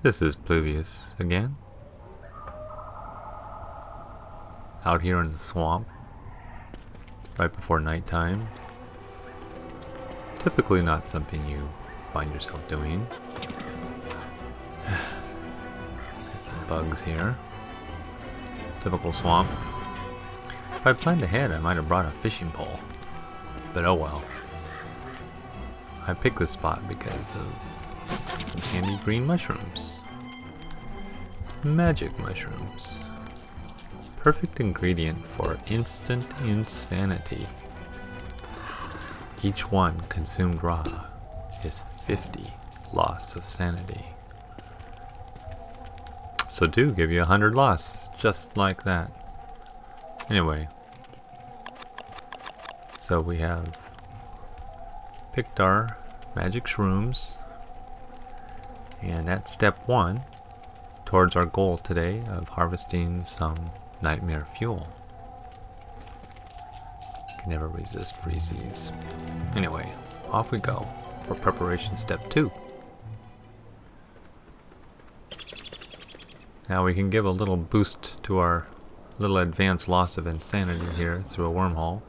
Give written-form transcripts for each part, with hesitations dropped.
This is Pluvius again, out here in the swamp, right before nighttime. Typically not something you find yourself doing. Got some bugs here. Typical swamp. If I planned ahead, I might have brought a fishing pole, but oh well. I picked this spot because of some handy green mushrooms. Magic mushrooms. Perfect ingredient for instant insanity. Each one consumed raw is 50 loss of sanity. So do give you 100 loss, just like that. Anyway, so we have picked our magic shrooms, and that's step one towards our goal today of harvesting some nightmare fuel. Can never resist freezes. Anyway, off we go for preparation step 2. Now we can give a little boost to our little advanced loss of insanity here through a wormhole.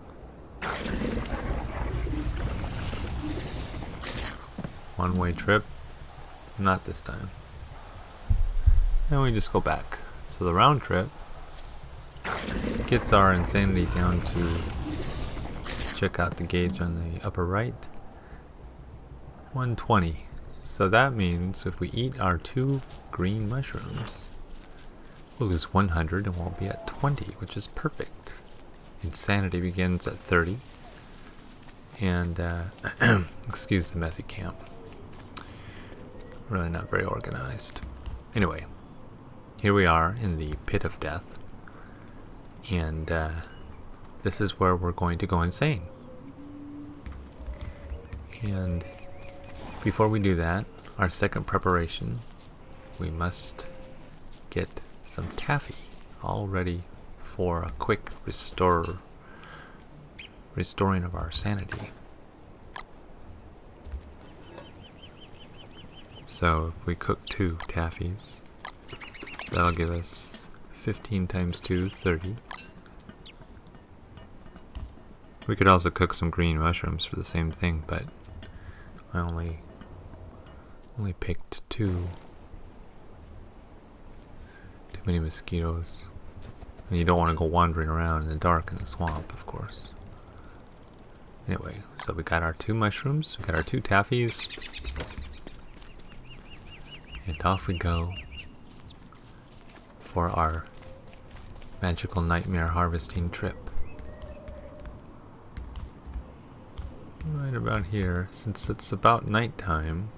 One-way trip. Not this time. And we just go back. So the round trip gets our insanity down to, check out the gauge on the upper right, 120. So that means if we eat our 2 green mushrooms, we'll lose 100 and we'll be at 20, which is perfect. Insanity begins at 30. And, excuse the messy camp. Really not very organized. Anyway, here we are in the pit of death. And, this is where we're going to go insane. And before we do that, our second preparation, we must get some taffy all ready for a quick restoring of our sanity. So if we cook 2 taffies, that'll give us 15 times 2, 30. We could also cook some green mushrooms for the same thing, but I only picked 2. Too many mosquitoes. And you don't want to go wandering around in the dark in the swamp, of course. Anyway, so we got our 2 mushrooms, we got our 2 taffies, and off we go for our magical nightmare harvesting trip. Right about here, since it's about nighttime,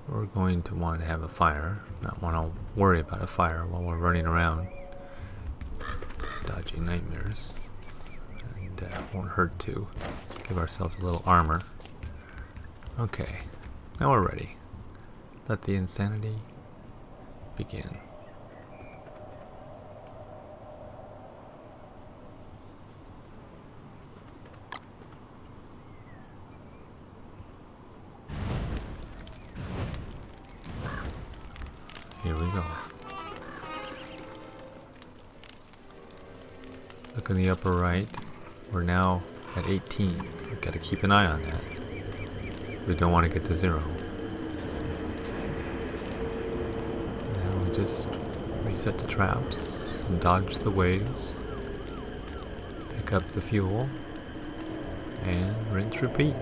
we're going to want to have a fire, not want to worry about a fire while we're running around dodging nightmares. And won't hurt to give ourselves a little armor. Okay, now we're ready. Let the insanity begin. Here we go. Look in the upper right. We're now at 18. We've got to keep an eye on that. We don't want to get to 0. Now we just reset the traps, and dodge the waves, pick up the fuel, and rinse repeat.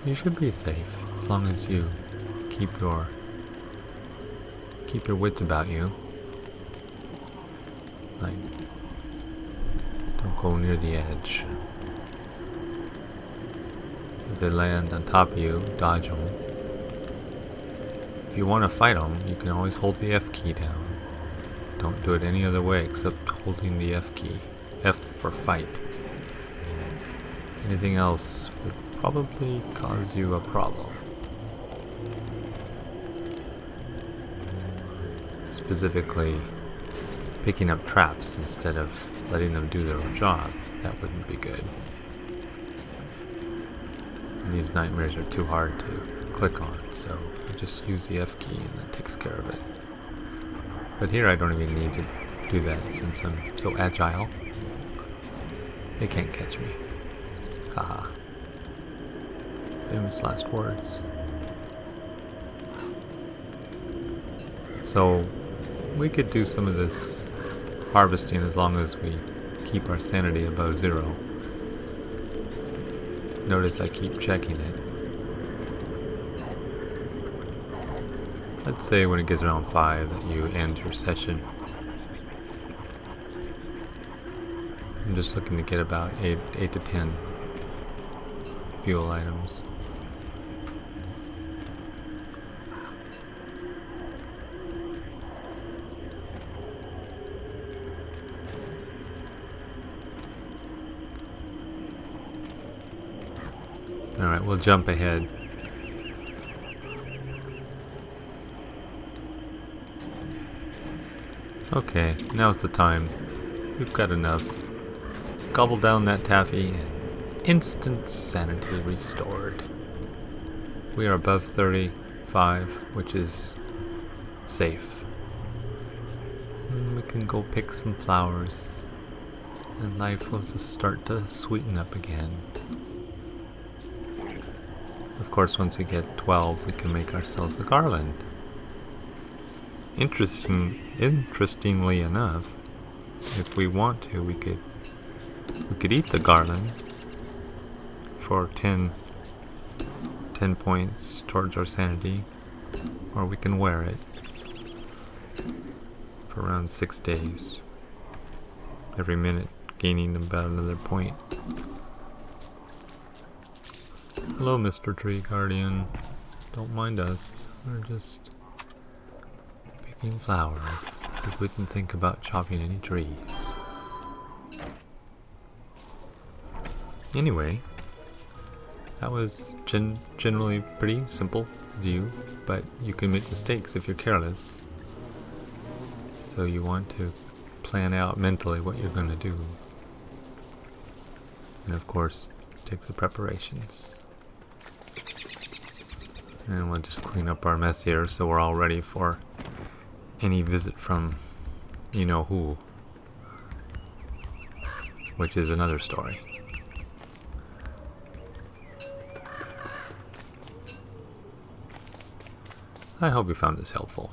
You should be safe as long as you keep your wits about you. Like, don't go near the edge. If they land on top of you, dodge them. If you want to fight them, you can always hold the F key down. Don't do it any other way except holding the F key. F for fight. Anything else would probably cause you a problem. Specifically, picking up traps instead of letting them do their job. That wouldn't be good. And these nightmares are too hard to click on, so I just use the F key and that takes care of it. But here I don't even need to do that since I'm so agile. They can't catch me. Haha. Famous last words. So we could do some of this harvesting as long as we keep our sanity above 0. Notice I keep checking it. Let's say when it gets around 5 that you end your session. I'm just looking to get about 8 to 10 fuel items. Alright, we'll jump ahead. Okay, now's the time. We've got enough. Gobble down that taffy and instant sanity restored. We are above 35, which is safe. And we can go pick some flowers and life will just start to sweeten up again. Of course, once we get 12, we can make ourselves a garland. Interestingly enough, if we want to, we could eat the garland for 10 points towards our sanity, or we can wear it for around 6 days. Every minute gaining about another point. Hello, Mr. Tree Guardian. Don't mind us. We're just picking flowers. We wouldn't think about chopping any trees. Anyway, that was generally pretty simple view, but you can make mistakes if you're careless. So you want to plan out mentally what you're going to do. And of course, take the preparations. And we'll just clean up our mess here so we're all ready for any visit from you-know-who. Which is another story. I hope you found this helpful.